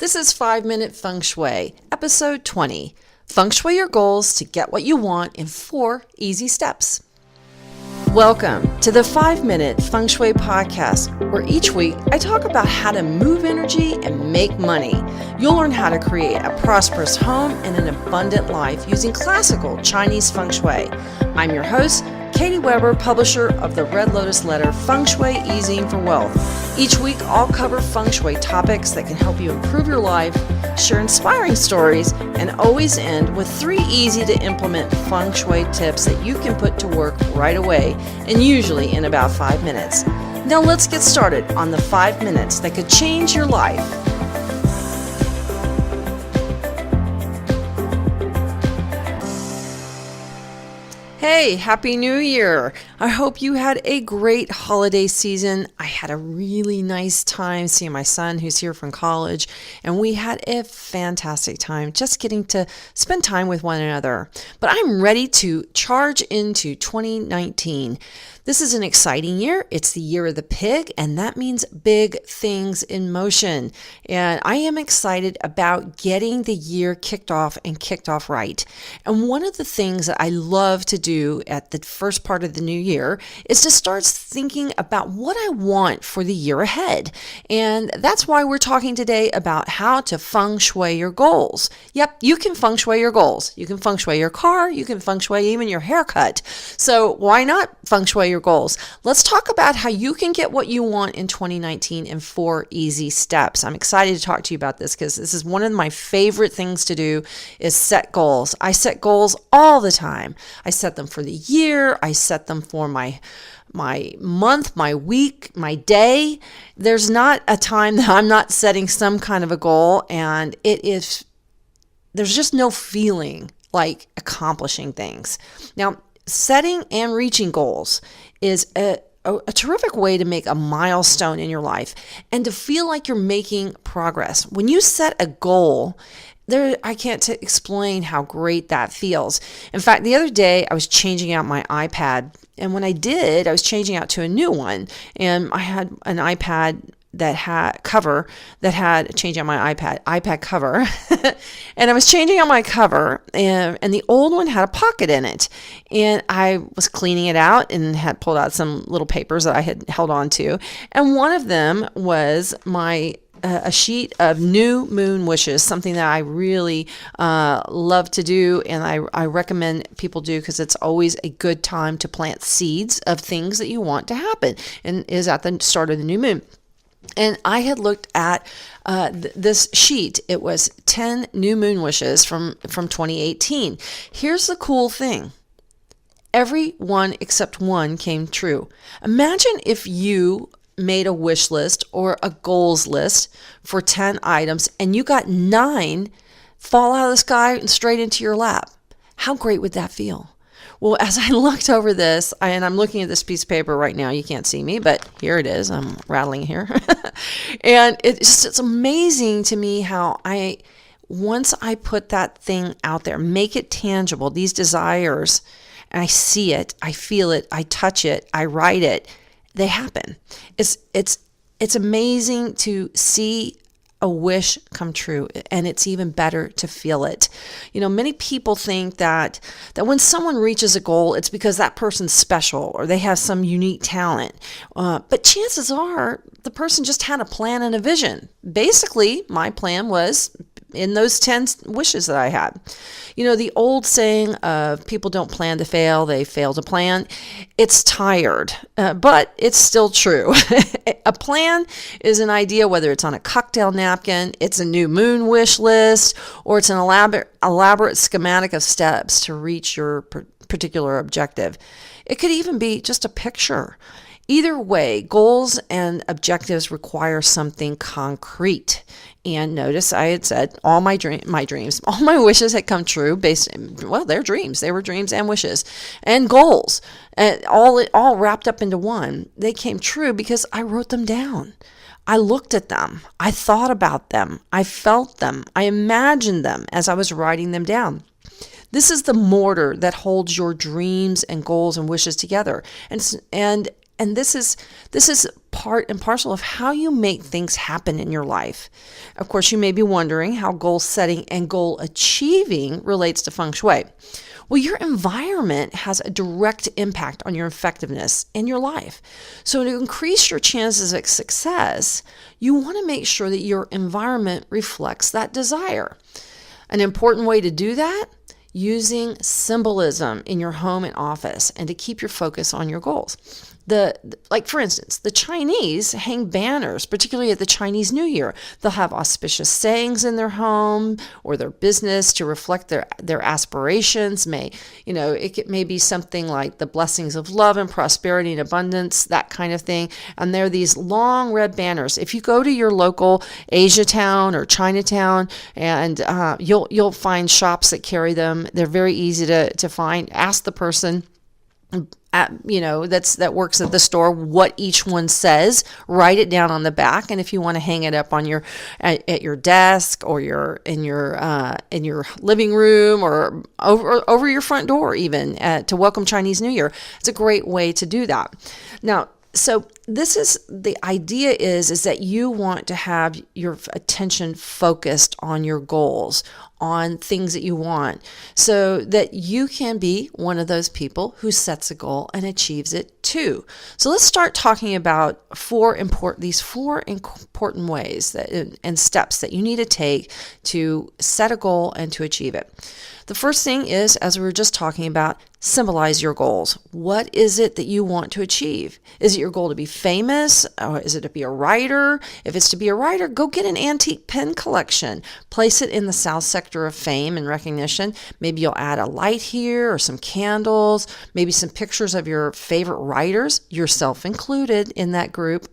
This is 5-Minute Feng Shui, episode 20. Feng Shui your goals to get what you want in 4 easy steps. Welcome to the 5-Minute Feng Shui podcast, where each week I talk about how to move energy and make money. You'll learn how to create a prosperous home and an abundant life using classical Chinese Feng Shui. I'm your host, Katie Weber, publisher of the Red Lotus Letter, Feng Shui Easing for Wealth. Each week, I'll cover Feng Shui topics that can help you improve your life, share inspiring stories, and always end with 3 easy-to-implement Feng Shui tips that you can put to work right away, and usually in about 5 minutes. Now let's get started on the 5 minutes that could change your life. Hey, Happy New Year! I hope you had a great holiday season. I had a really nice time seeing my son who's here from college, and we had a fantastic time just getting to spend time with one another. But I'm ready to charge into 2019. This is an exciting year. It's the year of the pig, and that means big things in motion. And I am excited about getting the year kicked off right. And one of the things that I love to do at the first part of the new year is to start thinking about what I want for the year ahead. And that's why we're talking today about how to feng shui your goals. Yep, you can feng shui your goals. You can feng shui your car. You can feng shui even your haircut. So why not feng shui your goals? Let's talk about how you can get what you want in 2019 in 4 easy steps. I'm excited to talk to you about this because this is one of my favorite things to do is set goals. I set goals all the time. I set them for the year. I set them for my month, my week, my day. There's not a time that I'm not setting some kind of a goal, and there's just no feeling like accomplishing things. Now, setting and reaching goals is a terrific way to make a milestone in your life and to feel like you're making progress. When you set a goal, I can't explain how great that feels. In fact, the other day I was changing out my iPad, and when I did, I was changing out to a new one, and I had an iPad that had changing out my iPad cover, and I was changing out my cover, and the old one had a pocket in it, and I was cleaning it out and had pulled out some little papers that I had held on to, and one of them was a sheet of new moon wishes, something that I really love to do, and I recommend people do because it's always a good time to plant seeds of things that you want to happen, and is at the start of the new moon. And I had looked at this sheet. It was 10 new moon wishes from 2018. Here's the cool thing. Every one except one came true. Imagine if you made a wish list or a goals list for 10 items and you got 9 fall out of the sky and straight into your lap. How great would that feel? Well, as I looked over this, and I'm looking at this piece of paper right now, you can't see me, but here it is. I'm rattling here. And it's amazing to me how once I put that thing out there, make it tangible, these desires, and I see it, I feel it, I touch it, I write it, they happen. It's amazing to see a wish come true, and it's even better to feel it. You know, many people think that when someone reaches a goal, it's because that person's special or they have some unique talent. But chances are the person just had a plan and a vision. Basically, my plan was in those 10 wishes that I had. You know, the old saying of people don't plan to fail, they fail to plan. It's tired, but it's still true. A plan is an idea, whether it's on a cocktail napkin, it's a new moon wish list, or it's an elaborate schematic of steps to reach your particular objective. It could even be just a picture. Either way, goals and objectives require something concrete. And notice I had said all my dreams, all my wishes had come true they're dreams. They were dreams and wishes and goals, and all wrapped up into one. They came true because I wrote them down. I looked at them. I thought about them. I felt them. I imagined them as I was writing them down. This is the mortar that holds your dreams and goals and wishes together. And And this is part and parcel of how you make things happen in your life. Of course, you may be wondering how goal setting and goal achieving relates to Feng Shui. Well, your environment has a direct impact on your effectiveness in your life. So to increase your chances of success, you want to make sure that your environment reflects that desire. An important way to do that, using symbolism in your home and office and to keep your focus on your goals. Like for instance, the Chinese hang banners, particularly at the Chinese New Year. They'll have auspicious sayings in their home or their business to reflect their aspirations. It may be something like the blessings of love and prosperity and abundance, that kind of thing. And they're these long red banners. If you go to your local Asia town or Chinatown, and you'll find shops that carry them. They're very easy to find. Ask the person that works at the store what each one says. Write it down on the back, and if you want to hang it up on at your desk or in your living room or over your front door, even to welcome Chinese New Year, it's a great way to do that. Now, so this is the idea is that you want to have your attention focused on your goals, on things that you want, so that you can be one of those people who sets a goal and achieves it too. So let's start talking about these four important ways and steps that you need to take to set a goal and to achieve it. The first thing is, as we were just talking about, symbolize your goals. What is it that you want to achieve? Is it your goal to be famous? Or is it to be a writer? If it's to be a writer, go get an antique pen collection. Place it in the south sector of fame and recognition. Maybe you'll add a light here or some candles, maybe some pictures of your favorite writers, yourself included in that group.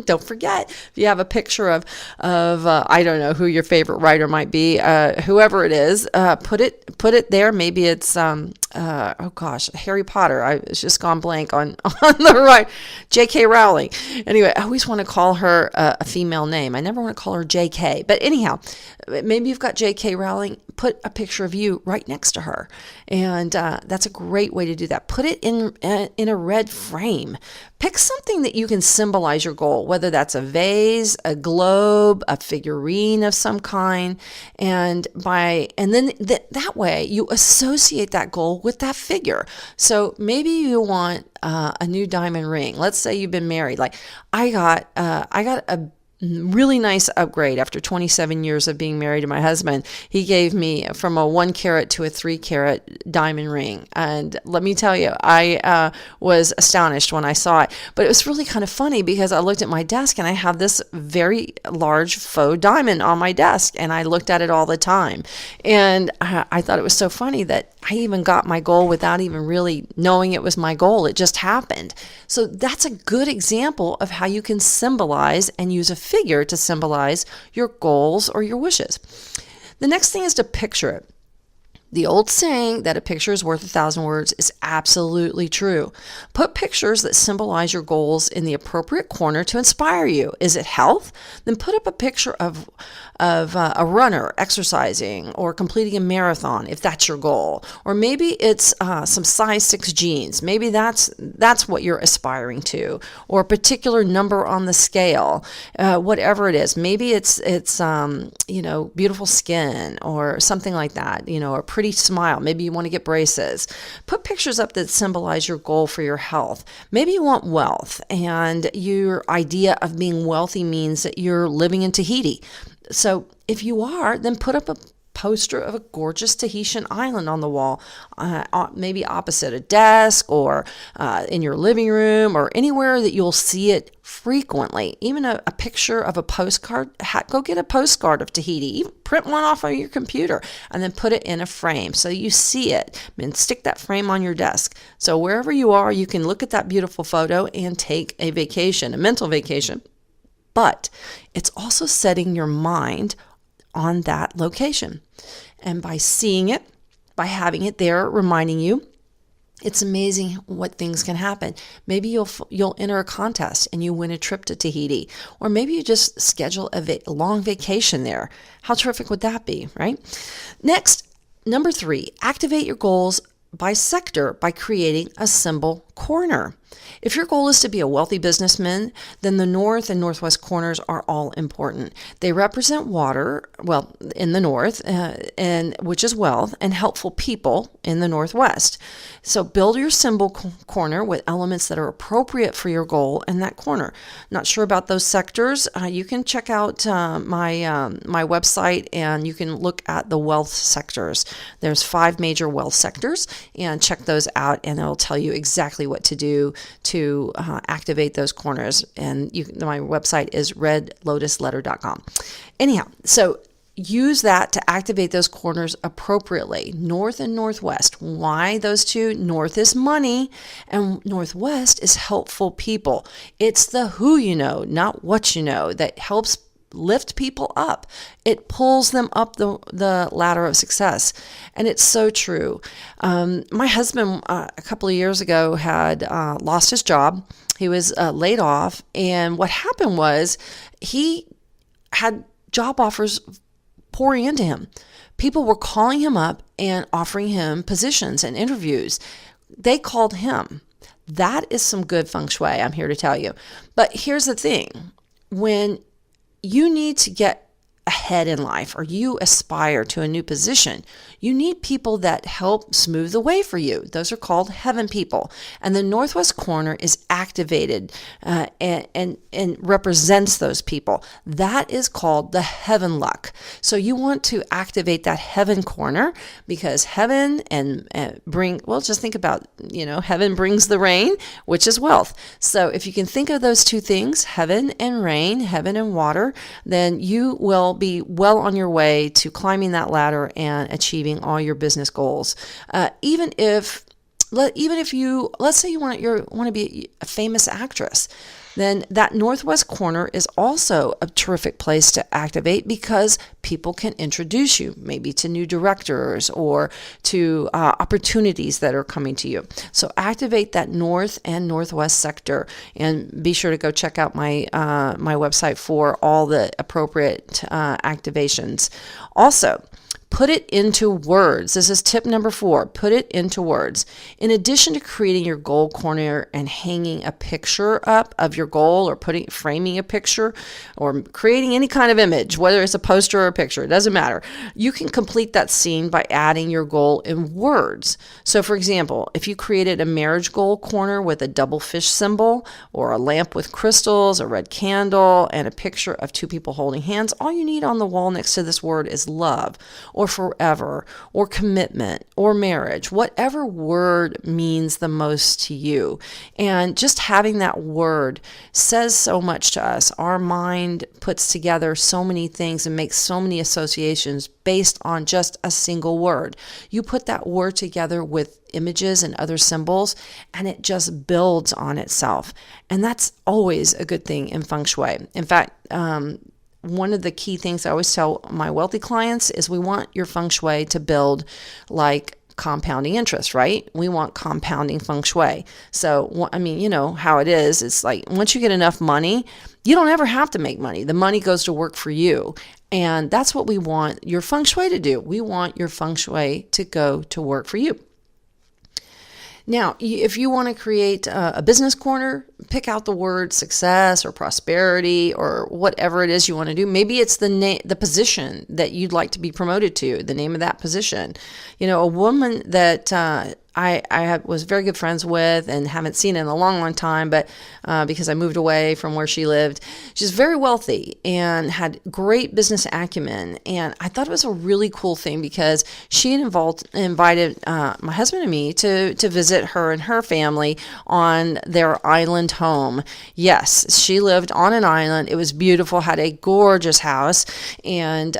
Don't forget, if you have a picture of I don't know who your favorite writer might be, whoever it is, put it there. Maybe it's Harry Potter. It's just gone blank on the right. J.K. Rowling. Anyway, I always want to call her a female name. I never want to call her J.K. But anyhow, maybe you've got J.K. Rowling. Put a picture of you right next to her, and that's a great way to do that. Put it in a red frame. Pick something that you can symbolize your goal, whether that's a vase, a globe, a figurine of some kind, and then that way you associate that goal with that figure. So maybe you want a new diamond ring. Let's say you've been married. Like I got a really nice upgrade after 27 years of being married to my husband. He gave me from a 1 carat to a 3 carat diamond ring. And let me tell you, I was astonished when I saw it. But it was really kind of funny because I looked at my desk and I have this very large faux diamond on my desk, and I looked at it all the time. And I thought it was so funny that I even got my goal without even really knowing it was my goal. It just happened. So that's a good example of how you can symbolize and use a figure to symbolize your goals or your wishes. The next thing is to picture it. The old saying that a picture is worth 1,000 words is absolutely true. Put pictures that symbolize your goals in the appropriate corner to inspire you. Is it health? Then put up a picture of a runner exercising or completing a marathon if that's your goal. Or maybe it's some size 6 jeans. Maybe that's what you're aspiring to, or a particular number on the scale. Whatever it is. Maybe it's beautiful skin or something like that. A pretty smile. Maybe you want to get braces. Put pictures up that symbolize your goal for your health. Maybe you want wealth, and your idea of being wealthy means that you're living in Tahiti. So if you are, then put up a poster of a gorgeous Tahitian island on the wall, maybe opposite a desk or in your living room or anywhere that you'll see it frequently. Even a picture of a postcard. Go get a postcard of Tahiti. Even print one off of your computer and then put it in a frame so you see it, and stick that frame on your desk. So wherever you are, you can look at that beautiful photo and take a vacation, a mental vacation. But it's also setting your mind on that location. And by seeing it, by having it there reminding you, it's amazing what things can happen. Maybe you'll enter a contest and you win a trip to Tahiti, or maybe you just schedule a long vacation there. How terrific would that be, right? Next, number 3, activate your goals by sector by creating a symbol corner. If your goal is to be a wealthy businessman, then the north and northwest corners are all important. They represent water, well, in the north, and which is wealth, and helpful people in the northwest. So build your symbol corner with elements that are appropriate for your goal in that corner. Not sure about those sectors? You can check out my website, and you can look at the wealth sectors. There's 5 major wealth sectors, and check those out, and it'll tell you exactly what to do to activate those corners. And my website is redlotusletter.com. Anyhow, so use that to activate those corners appropriately. North and northwest. Why those two? North is money, and northwest is helpful people. It's the who you know, not what you know, that helps lift people up. It pulls them up the ladder of success. And it's so true. My husband, a couple of years ago, had lost his job. He was laid off. And what happened was he had job offers pouring into him. People were calling him up and offering him positions and interviews. They called him. That is some good feng shui, I'm here to tell you. But here's the thing. When you need to get ahead in life, or you aspire to a new position, you need people that help smooth the way for you. Those are called heaven people. And the northwest corner is activated and represents those people. That is called the heaven luck. So you want to activate that heaven corner, because heaven just think about, heaven brings the rain, which is wealth. So if you can think of those two things, heaven and rain, heaven and water, then you will be well on your way to climbing that ladder and achieving all your business goals. Even if you, let's say you want to be a famous actress, then that northwest corner is also a terrific place to activate, because people can introduce you maybe to new directors or to opportunities that are coming to you. So activate that north and northwest sector, and be sure to go check out my website for all the appropriate activations. Also, put it into words. This is tip number 4. Put it into words. In addition to creating your goal corner and hanging a picture up of your goal, or framing a picture, or creating any kind of image, whether it's a poster or a picture, it doesn't matter. You can complete that scene by adding your goal in words. So for example, if you created a marriage goal corner with a double fish symbol, or a lamp with crystals, a red candle, and a picture of 2 people holding hands, all you need on the wall next to this word is love, or forever, or commitment, or marriage, whatever word means the most to you. And just having that word says so much to us. Our mind puts together so many things and makes so many associations based on just a single word. You put that word together with images and other symbols, and it just builds on itself. And that's always a good thing in feng shui. In fact, one of the key things I always tell my wealthy clients is we want your feng shui to build like compounding interest, right? We want compounding feng shui. So, you know how it is. It's like once you get enough money, you don't ever have to make money. The money goes to work for you. And that's what we want your feng shui to do. We want your feng shui to go to work for you. Now, if you want to create a business corner, pick out the word success or prosperity or whatever it is you want to do. Maybe it's the position that you'd like to be promoted to, the name of that position. You know, a woman that I was very good friends with and haven't seen in a long, long time, but because I moved away from where she lived. She's very wealthy and had great business acumen. And I thought it was a really cool thing because she had invited my husband and me to visit her and her family on their island home. Yes, she lived on an island. It was beautiful, had a gorgeous house. And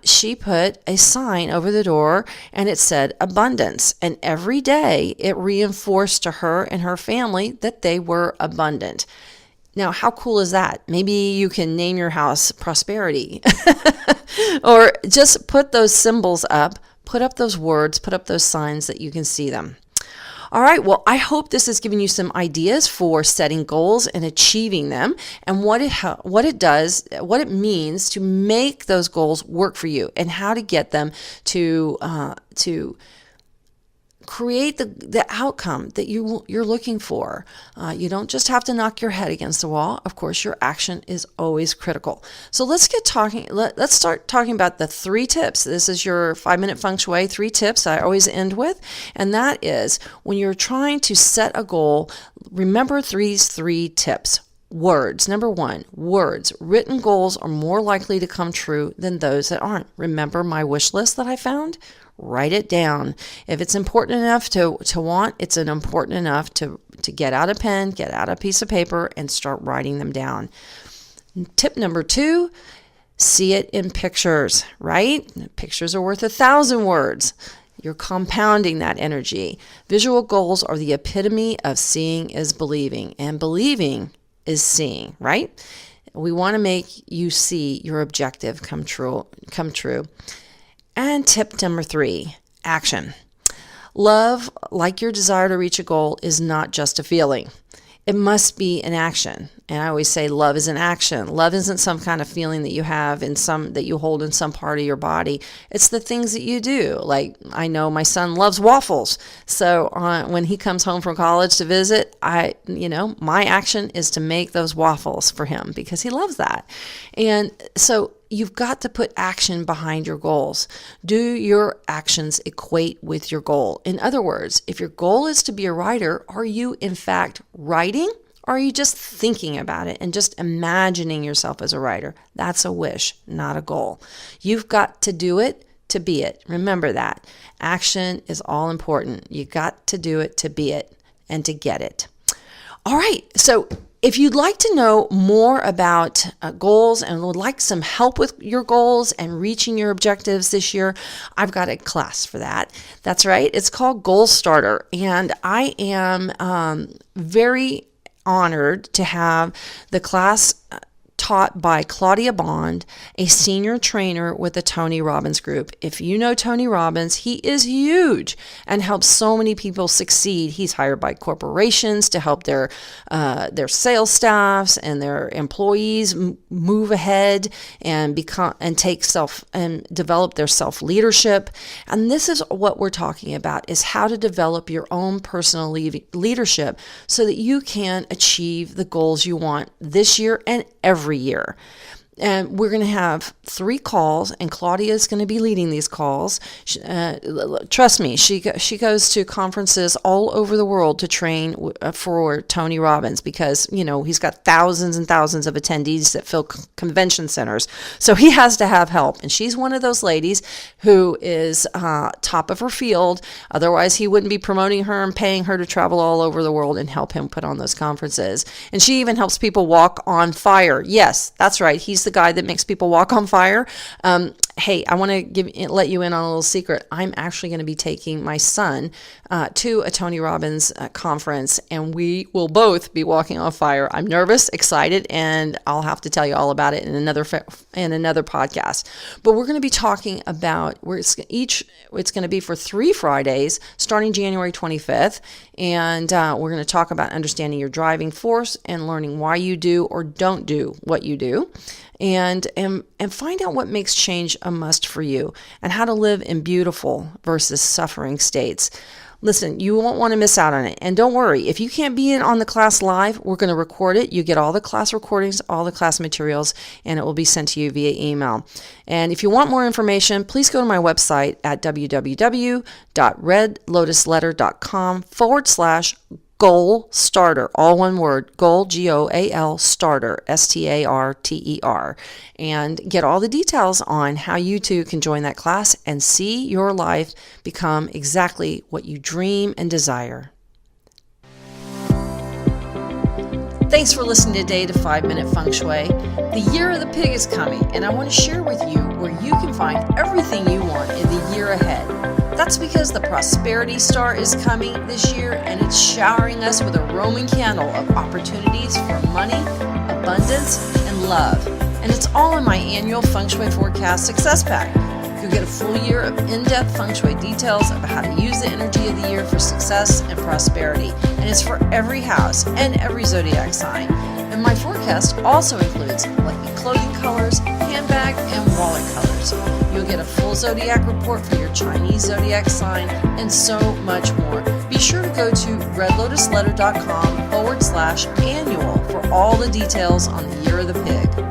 she put a sign over the door and it said abundance. And every day, it reinforced to her and her family that they were abundant. Now, how cool is that? Maybe you can name your house Prosperity or just put those symbols up, put up those words, put up those signs that you can see them. All right, well, I hope this has given you some ideas for setting goals and achieving them, and what it means to make those goals work for you, and how to get them to create the outcome that you're looking for. You don't just have to knock your head against the wall. Of course, your action is always critical. So let's start talking about the 3 tips. This is your 5-minute feng shui 3 tips I always end with. And that is, when you're trying to set a goal, remember these 3 tips. Words. Number 1, words. Written goals are more likely to come true than those that aren't. Remember my wish list that I found? Write it down. If it's important enough to want, it's important enough to get out a pen, get out a piece of paper, and start writing them down. Tip number 2, see it in pictures, right? Pictures are worth 1,000 words. You're compounding that energy. Visual goals are the epitome of seeing is believing, and believing is seeing, right? We want to make you see your objective come true. And tip number 3, action. Love, like your desire to reach a goal, is not just a feeling. It must be an action. And I always say love is an action. Love isn't some kind of feeling that you have that you hold in some part of your body. It's the things that you do. Like, I know my son loves waffles. So when he comes home from college to visit, my action is to make those waffles for him because he loves that. And so you've got to put action behind your goals. Do your actions equate with your goal? In other words, if your goal is to be a writer, are you in fact writing? Or are you just thinking about it and just imagining yourself as a writer? That's a wish, not a goal. You've got to do it to be it. Remember that. Action is all important. You got to do it to be it and to get it. All right. So if you'd like to know more about goals and would like some help with your goals and reaching your objectives this year, I've got a class for that. That's right. It's called Goal Starter. And I am very honored to have the class taught by Claudia Bond, a senior trainer with the Tony Robbins Group. If you know Tony Robbins, he is huge and helps so many people succeed. He's hired by corporations to help their sales staffs and their employees move ahead and develop their self-leadership. And this is what we're talking about, is how to develop your own personal leadership so that you can achieve the goals you want this year and every year. And we're going to have 3 calls, and Claudia is going to be leading these calls. Trust me, she goes to conferences all over the world to train for Tony Robbins because, he's got thousands and thousands of attendees that fill convention centers. So he has to have help. And she's one of those ladies who is top of her field. Otherwise, he wouldn't be promoting her and paying her to travel all over the world and help him put on those conferences. And she even helps people walk on fire. Yes, that's right. He's the guy that makes people walk on fire. Hey, I want to let you in on a little secret. I'm actually going to be taking my son to a Tony Robbins conference, and we will both be walking on fire. I'm nervous, excited, and I'll have to tell you all about it in another podcast. But we're going to be talking about it's going to be for 3 Fridays starting January 25th, and we're going to talk about understanding your driving force and learning why you do or don't do what you do. And find out what makes change a must for you and how to live in beautiful versus suffering states. Listen, you won't want to miss out on it. And don't worry, if you can't be in on the class live, we're going to record it. You get all the class recordings, all the class materials, and it will be sent to you via email. And if you want more information, please go to my website at www.redlotusletter.com/Goal Starter, all one word, goal, GOAL, starter, STARTER, and get all the details on how you too can join that class and see your life become exactly what you dream and desire. Thanks for listening today to 5-Minute Feng Shui. The Year of the Pig is coming, and I want to share with you where you can find everything you want in the year ahead. That's because the prosperity star is coming this year, and it's showering us with a Roman candle of opportunities for money, abundance, and love. And it's all in my annual Feng Shui Forecast Success Pack. You'll get a full year of in-depth Feng Shui details about how to use the energy of the year for success and prosperity. And it's for every house and every zodiac sign. And my forecast also includes lucky clothing colors, hand handbag, and wallet colors. You'll get a full zodiac report for your Chinese zodiac sign and so much more. Be sure to go to redlotusletter.com/annual for all the details on the year of the pig.